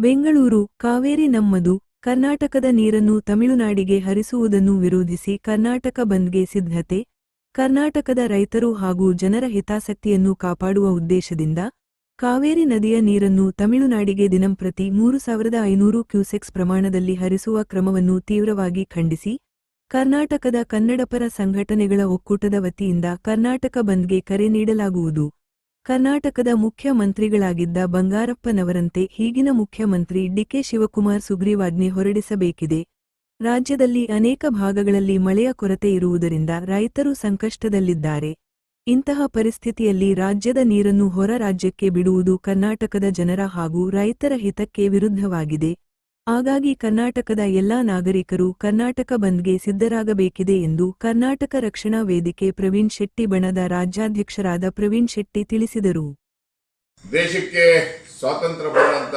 ಬೆಂಗಳೂರು ಕಾವೇರಿ ನಮ್ಮದು ಕರ್ನಾಟಕದ ನೀರನ್ನು ತಮಿಳುನಾಡಿಗೆ ಹರಿಸುವುದನ್ನು ವಿರೋಧಿಸಿ ಕರ್ನಾಟಕ ಬಂದ್ಗೆ ಸಿದ್ಧತೆ ಕರ್ನಾಟಕದ ರೈತರು ಹಾಗೂ ಜನರ ಹಿತಾಸಕ್ತಿಯನ್ನು ಕಾಪಾಡುವ ಉದ್ದೇಶದಿಂದ ಕಾವೇರಿ ನದಿಯ ನೀರನ್ನು ತಮಿಳುನಾಡಿಗೆ ದಿನಂಪ್ರತಿ 3500 ಕ್ಯೂಸೆಕ್ಸ್ ಪ್ರಮಾಣದಲ್ಲಿ ಹರಿಸುವ ಕ್ರಮವನ್ನು ತೀವ್ರವಾಗಿ ಖಂಡಿಸಿ ಕರ್ನಾಟಕದ ಕನ್ನಡಪರ ಸಂಘಟನೆಗಳ ಒಕ್ಕೂಟದ ವತಿಯಿಂದ ಕರ್ನಾಟಕ ಬಂದ್ಗೆ ಕರೆ ನೀಡಲಾಗುವುದು. ಕರ್ನಾಟಕದ ಮುಖ್ಯಮಂತ್ರಿಗಳಾಗಿದ್ದ ಬಂಗಾರಪ್ಪನವರಂತೆ ಈಗಿನ ಮುಖ್ಯಮಂತ್ರಿ ಡಿಕೆ ಶಿವಕುಮಾರ್ ಸುಗ್ರೀವಾಜ್ಞೆ ಹೊರಡಿಸಬೇಕಿದೆ. ರಾಜ್ಯದಲ್ಲಿ ಅನೇಕ ಭಾಗಗಳಲ್ಲಿ ಮಳೆಯ ಕೊರತೆ ಇರುವುದರಿಂದ ರೈತರು ಸಂಕಷ್ಟದಲ್ಲಿದ್ದಾರೆ. ಇಂತಹ ಪರಿಸ್ಥಿತಿಯಲ್ಲಿ ರಾಜ್ಯದ ನೀರನ್ನು ಹೊರ ರಾಜ್ಯಕ್ಕೆ ಬಿಡುವುದು ಕರ್ನಾಟಕದ ಜನರ ಹಾಗೂ ರೈತರ ಹಿತಕ್ಕೆ ವಿರುದ್ಧವಾಗಿದೆ. ಹಾಗಾಗಿ ಕರ್ನಾಟಕದ ಎಲ್ಲಾ ನಾಗರಿಕರು ಕರ್ನಾಟಕ ಬಂದ್ಗೆ ಸಿದ್ಧರಾಗಬೇಕಿದೆ ಎಂದು ಕರ್ನಾಟಕ ರಕ್ಷಣಾ ವೇದಿಕೆ ಪ್ರವೀಣ್ ಶೆಟ್ಟಿ ಬಣದ ರಾಜ್ಯಾಧ್ಯಕ್ಷರಾದ ಪ್ರವೀಣ್ ಶೆಟ್ಟಿ ತಿಳಿಸಿದರು. ದೇಶಕ್ಕೆ ಸ್ವಾತಂತ್ರ್ಯ ಬಂದಂತ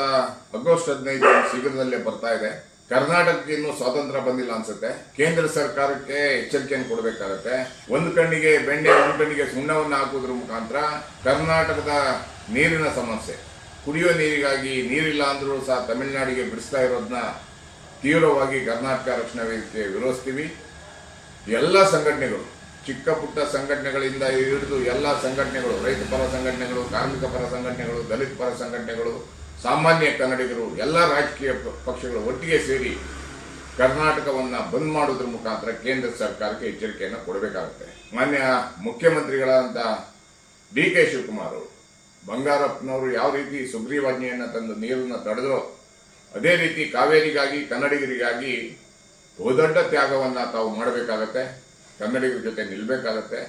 ಆಗಸ್ಟ್ 15 ಶೀಘ್ರದಲ್ಲೇ ಬರ್ತಾ ಇದೆ. ಕರ್ನಾಟಕಕ್ಕೆ ಇನ್ನೂ ಸ್ವಾತಂತ್ರ್ಯ ಬಂದಿಲ್ಲ ಅನ್ಸುತ್ತೆ. ಕೇಂದ್ರ ಸರ್ಕಾರಕ್ಕೆ ಎಚ್ಚರಿಕೆಯನ್ನು ಕೊಡಬೇಕಾಗತ್ತೆ. ಒಂದು ಕಣ್ಣಿಗೆ ಬೆಣ್ಣೆ ಒಂದು ಕಣ್ಣಿಗೆ ಸುಣ್ಣವನ್ನು ಹಾಕುವುದರ ಮುಖಾಂತರ ಕರ್ನಾಟಕದ ನೀರಿನ ಸಮಸ್ಯೆ, ಕುಡಿಯುವ ನೀರಿಗಾಗಿ ನೀರಿಲ್ಲ ಅಂದ್ರೂ ಸಹ ತಮಿಳುನಾಡಿಗೆ ಬಿಡಿಸ್ತಾ ಇರೋದನ್ನ ತೀವ್ರವಾಗಿ ಕರ್ನಾಟಕ ರಕ್ಷಣಾ ವೇದಿಕೆ ವಿರೋಧಿಸ್ತೀವಿ. ಎಲ್ಲ ಸಂಘಟನೆಗಳು, ಚಿಕ್ಕ ಪುಟ್ಟ ಸಂಘಟನೆಗಳಿಂದ ಹಿಡಿದು ಎಲ್ಲ ಸಂಘಟನೆಗಳು, ರೈತ ಪರ ಸಂಘಟನೆಗಳು, ಕಾರ್ಮಿಕ ಪರ ಸಂಘಟನೆಗಳು, ದಲಿತ ಪರ ಸಂಘಟನೆಗಳು, ಸಾಮಾನ್ಯ ಕನ್ನಡಿಗರು, ಎಲ್ಲ ರಾಜಕೀಯ ಪಕ್ಷಗಳು ಒಟ್ಟಿಗೆ ಸೇರಿ ಕರ್ನಾಟಕವನ್ನು ಬಂದ್ ಮಾಡೋದ್ರ ಮುಖಾಂತರ ಕೇಂದ್ರ ಸರ್ಕಾರಕ್ಕೆ ಎಚ್ಚರಿಕೆಯನ್ನು ಕೊಡಬೇಕಾಗುತ್ತೆ. ಮಾನ್ಯ ಮುಖ್ಯಮಂತ್ರಿಗಳಾದಂಥ ಡಿ.ಕೆ. ಶಿವಕುಮಾರ್, ಬಂಗಾರಪ್ಪನವರು ಯಾವ ರೀತಿ ಸುಗ್ರೀವಾಜ್ಞೆಯನ್ನು ತಂದು ನೀರನ್ನು ತಡೆದರೋ ಅದೇ ರೀತಿ ಕಾವೇರಿಗಾಗಿ ಕನ್ನಡಿಗರಿಗಾಗಿ ಬಹುದೊಡ್ಡ ತ್ಯಾಗವನ್ನು ತಾವು ಮಾಡಬೇಕಾಗತ್ತೆ. ಕನ್ನಡಿಗರ ಜೊತೆ ನಿಲ್ಲಬೇಕಾಗತ್ತೆ.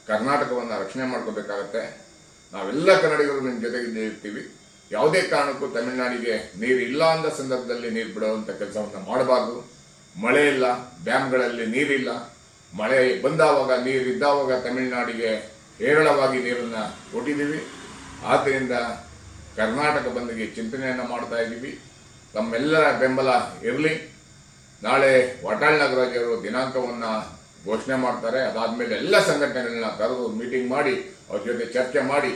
ಕರ್ನಾಟಕವನ್ನು ರಕ್ಷಣೆ ಮಾಡ್ಕೋಬೇಕಾಗತ್ತೆ. ನಾವೆಲ್ಲ ಕನ್ನಡಿಗರು ನಿಮ್ಮ ಜೊತೆಗೆ ಇರ್ತೀವಿ. ಯಾವುದೇ ಕಾರಣಕ್ಕೂ ತಮಿಳುನಾಡಿಗೆ ನೀರು ಇಲ್ಲ ಅಂದ ಸಂದರ್ಭದಲ್ಲಿ ನೀರು ಬಿಡುವಂಥ ಕೆಲಸವನ್ನು ಮಾಡಬಾರ್ದು. ಮಳೆ ಇಲ್ಲ, ಡ್ಯಾಮ್ಗಳಲ್ಲಿ ನೀರಿಲ್ಲ, ಮಳೆ ಬಂದಾವಾಗ ನೀರಿದ್ದಾವಾಗ ತಮಿಳುನಾಡಿಗೆ ಹೇರಳವಾಗಿ ನೀರನ್ನು ಕೊಟ್ಟಿದ್ದೀವಿ. ಆದ್ದರಿಂದ ಕರ್ನಾಟಕ ಬಂದ್ಗೆ ಚಿಂತನೆಯನ್ನು ಮಾಡ್ತಾ ಇದ್ದೀವಿ. ತಮ್ಮೆಲ್ಲರ ಬೆಂಬಲ ಇರಲಿ. ನಾಳೆ ವಾಟಾಳ್ ನಾಗರಾಜ್ ಅವರು ದಿನಾಂಕವನ್ನು ಘೋಷಣೆ ಮಾಡ್ತಾರೆ. ಅದಾದಮೇಲೆ ಎಲ್ಲ ಸಂಘಟನೆಗಳನ್ನ ಕರೆದು ಮೀಟಿಂಗ್ ಮಾಡಿ ಅವ್ರ ಜೊತೆ ಚರ್ಚೆ ಮಾಡಿ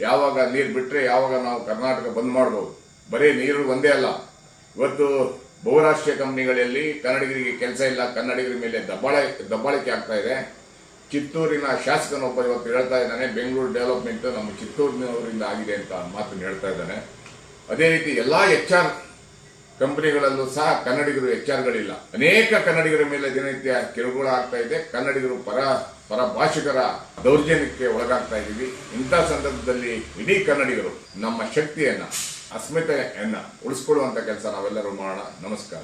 ಯಾವಾಗ ನೀರು ಬಿಟ್ಟರೆ ಯಾವಾಗ ನಾವು ಕರ್ನಾಟಕ ಬಂದ್ ಮಾಡ್ಬೋದು. ಬರೀ ನೀರು ಒಂದೇ ಅಲ್ಲ, ಇವತ್ತು ಬಹುರಾಷ್ಟ್ರೀಯ ಕಂಪನಿಗಳಲ್ಲಿ ಕನ್ನಡಿಗರಿಗೆ ಕೆಲಸ ಇಲ್ಲ, ಕನ್ನಡಿಗರ ಮೇಲೆ ದಬ್ಬಾಳಿಕೆ ಆಗ್ತಾ ಇದೆ. ಚಿತ್ತೂರಿನ ಶಾಸಕನೊಬ್ಬ ಇವತ್ತು ಹೇಳ್ತಾ ಇದ್ದಾನೆ, ಬೆಂಗಳೂರು ಡೆವಲಪ್ಮೆಂಟ್ ನಮ್ಮ ಚಿತ್ತೂರಿನವರಿಂದ ಆಗಿದೆ ಅಂತ ಮಾತನ್ನು ಹೇಳ್ತಾ ಇದ್ದಾನೆ. ಅದೇ ರೀತಿ ಎಲ್ಲ HR ಕಂಪನಿಗಳಲ್ಲೂ ಸಹ ಕನ್ನಡಿಗರು HR-ಗಳಿಲ್ಲ. ಅನೇಕ ಕನ್ನಡಿಗರ ಮೇಲೆ ದಿನನಿತ್ಯ ಕಿರುಕುಳ ಆಗ್ತಾ ಇದೆ. ಕನ್ನಡಿಗರು ಪರ ಭಾಷಿಕರ ದೌರ್ಜನ್ಯಕ್ಕೆ ಒಳಗಾಗ್ತಾ ಇದ್ದೀವಿ. ಇಂಥ ಸಂದರ್ಭದಲ್ಲಿ ಇಡೀ ಕನ್ನಡಿಗರು ನಮ್ಮ ಶಕ್ತಿಯನ್ನ, ಅಸ್ಮಿತೆಯನ್ನ ಉಳಿಸ್ಕೊಳ್ಳುವಂತ ಕೆಲಸ ನಾವೆಲ್ಲರೂ ಮಾಡೋಣ. ನಮಸ್ಕಾರ.